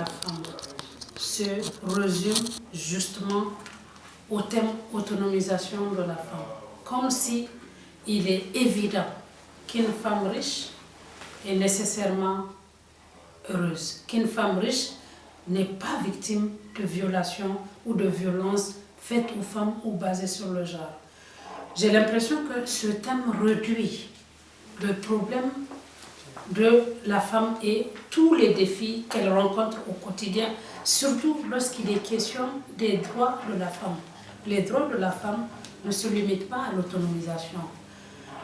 femme se résume justement au thème autonomisation de la femme. Comme si il est évident qu'une femme riche est nécessairement heureuse, qu'une femme riche n'est pas victime de violations ou de violences faites aux femmes ou basées sur le genre. J'ai l'impression que ce thème réduit le problème de la femme et tous les défis qu'elle rencontre au quotidien, surtout lorsqu'il est question des droits de la femme. Les droits de la femme ne se limitent pas à l'autonomisation.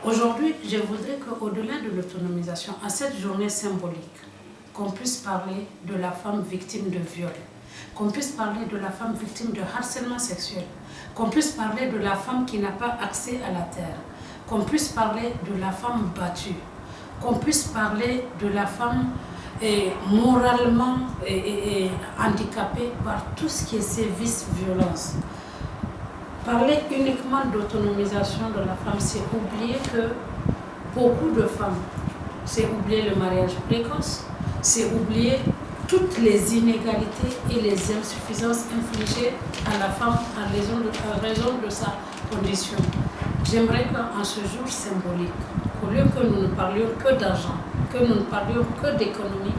Aujourd'hui, je voudrais qu'au-delà de l'autonomisation, à cette journée symbolique, qu'on puisse parler de la femme victime de viol, qu'on puisse parler de la femme victime de harcèlement sexuel, qu'on puisse parler de la femme qui n'a pas accès à la terre, qu'on puisse parler de la femme battue, qu'on puisse parler de la femme moralement handicapée par tout ce qui est sévices, violence. Parler uniquement d'autonomisation de la femme, c'est oublier que beaucoup de femmes, c'est oublier le mariage précoce, c'est oublier toutes les inégalités et les insuffisances infligées à la femme en raison de sa condition. J'aimerais qu'en ce jour symbolique, au lieu que nous ne parlions que d'argent, que nous ne parlions que d'économie,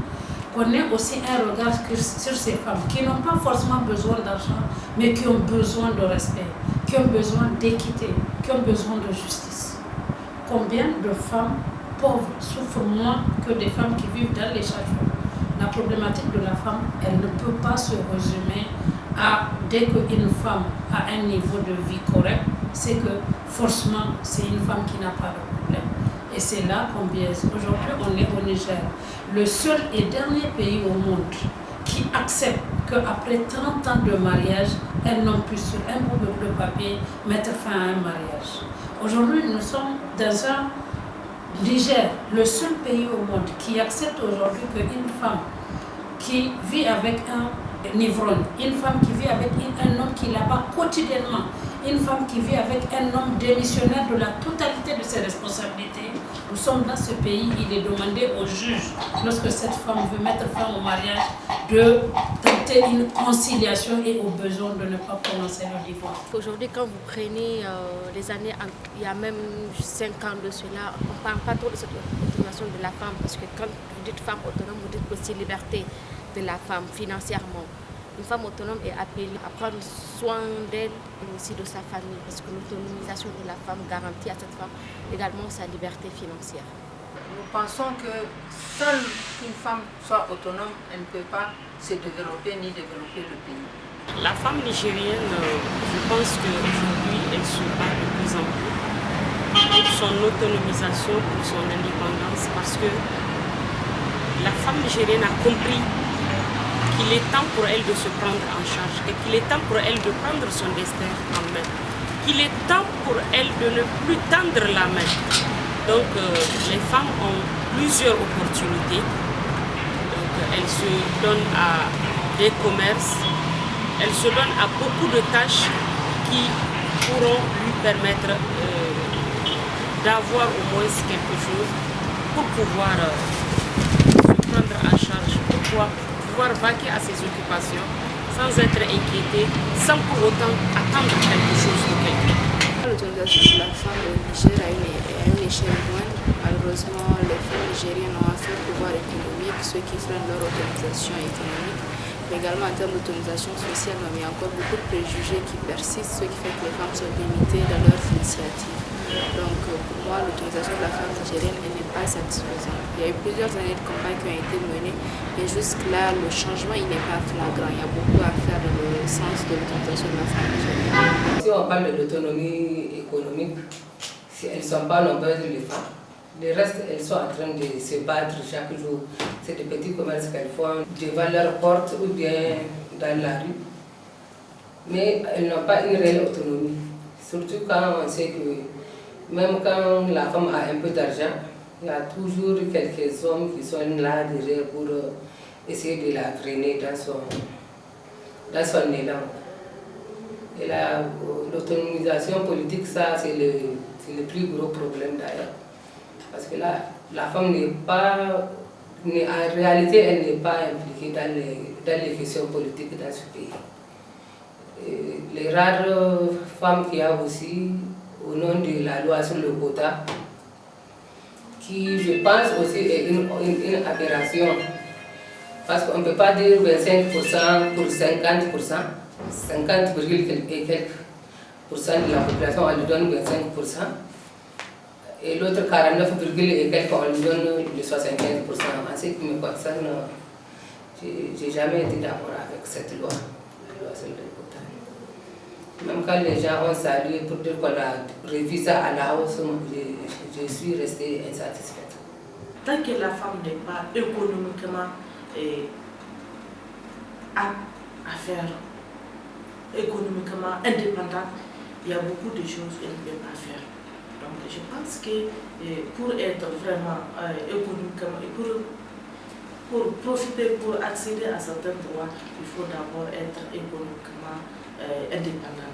qu'on ait aussi un regard sur ces femmes qui n'ont pas forcément besoin d'argent, mais qui ont besoin de respect, qui ont besoin d'équité, qui ont besoin de justice. Combien de femmes pauvres souffrent moins que des femmes qui vivent dans les châteaux? La problématique de la femme, elle ne peut pas se résumer à dès qu'une femme a un niveau de vie correct, c'est que forcément c'est une femme qui n'a pas de problème. Et c'est là qu'on biaise. Aujourd'hui, on est au Niger, le seul et dernier pays au monde qui accepte qu'après 30 ans de mariage, un homme puisse sur un bout de papier mettre fin à un mariage. Aujourd'hui, nous sommes dans un Niger, le seul pays au monde qui accepte aujourd'hui qu'une femme qui vit avec un ivrogne, une femme qui vit avec un homme qui la bat quotidiennement, une femme qui vit avec un homme démissionnaire de la totalité de ses responsabilités. Nous sommes dans ce pays, il est demandé au juge, lorsque cette femme veut mettre fin au mariage, de tenter une conciliation et au besoin de ne pas prononcer le divorce. Aujourd'hui, quand vous prenez les années, il y a même 5 ans de cela, on ne parle pas trop de cette autonomisation de la femme, parce que quand vous dites femme autonome, vous dites aussi liberté de la femme financièrement. Une femme autonome est appelée à prendre soin d'elle et aussi de sa famille, parce que l'autonomisation de la femme garantit à cette femme également sa liberté financière. Nous pensons que seule une femme soit autonome, elle ne peut pas se développer ni développer le pays. La femme nigérienne, je pense qu'aujourd'hui, elle se bat de plus en plus pour son autonomisation, pour son indépendance, parce que la femme nigérienne a compris qu'il est temps pour elle de se prendre en charge et qu'il est temps pour elle de prendre son destin en main, qu'il est temps pour elle de ne plus tendre la main. Donc les femmes ont plusieurs opportunités. Donc, elles se donnent à des commerces, elles se donnent à beaucoup de tâches qui pourront lui permettre d'avoir au moins quelque chose pour pouvoir se prendre en charge, pour pouvoir vaquer à ses occupations sans être inquiétée, sans pour autant attendre quelque chose de quelqu'un. L'autonomisation de la femme au Niger à une échelle moindre. Malheureusement, les femmes nigériennes ont un faible pouvoir économique, ce qui freine leur autonomisation économique. Mais également en termes d'autonomisation sociale, il y a encore beaucoup de préjugés qui persistent, ce qui fait que les femmes sont limitées dans leurs initiatives. Donc pour moi, l'autonomisation de la femme nigérienne n'est pas satisfaisante. Il y a eu plusieurs années de campagne qui ont été menées, mais jusque-là, le changement n'est pas flagrant. Il y a beaucoup à faire dans le sens de l'autonomisation de la femme nigérienne. Si on parle de l'autonomie économique, si elles ne sont pas nombreuses les femmes, le reste, elles sont en train de se battre chaque jour. C'est des petits commerces qu'elles font devant leur porte ou bien dans la rue. Mais elles n'ont pas une réelle autonomie. Surtout quand on sait que même quand la femme a un peu d'argent, il y a toujours quelques hommes qui sont là derrière pour essayer de la freiner dans son élan. Et l'autonomisation politique, ça c'est le plus gros problème d'ailleurs. Parce que là, la femme n'est pas en réalité, elle n'est pas impliquée dans les questions politiques dans ce pays. Les rares femmes qu'il y a aussi, au nom de la loi sur le quota, qui, je pense aussi, est une aberration. Parce qu'on ne peut pas dire 25% pour 50%, 50, et quelques pourcents de la population, on lui donne 25%, et l'autre 49, et quelques, on lui donne le 75%. En ce qui me concerne, je n'ai jamais été d'accord avec cette loi, la loi sur le quota. Même quand les gens ont salué pour dire qu'on a revu ça à la hausse, je suis restée insatisfaite. Tant que la femme n'est pas économiquement à faire, économiquement indépendante, il y a beaucoup de choses qu'elle ne peut pas faire. Donc je pense que pour être vraiment économiquement, pour profiter, pour accéder à certains droits, il faut d'abord être économiquement indépendant.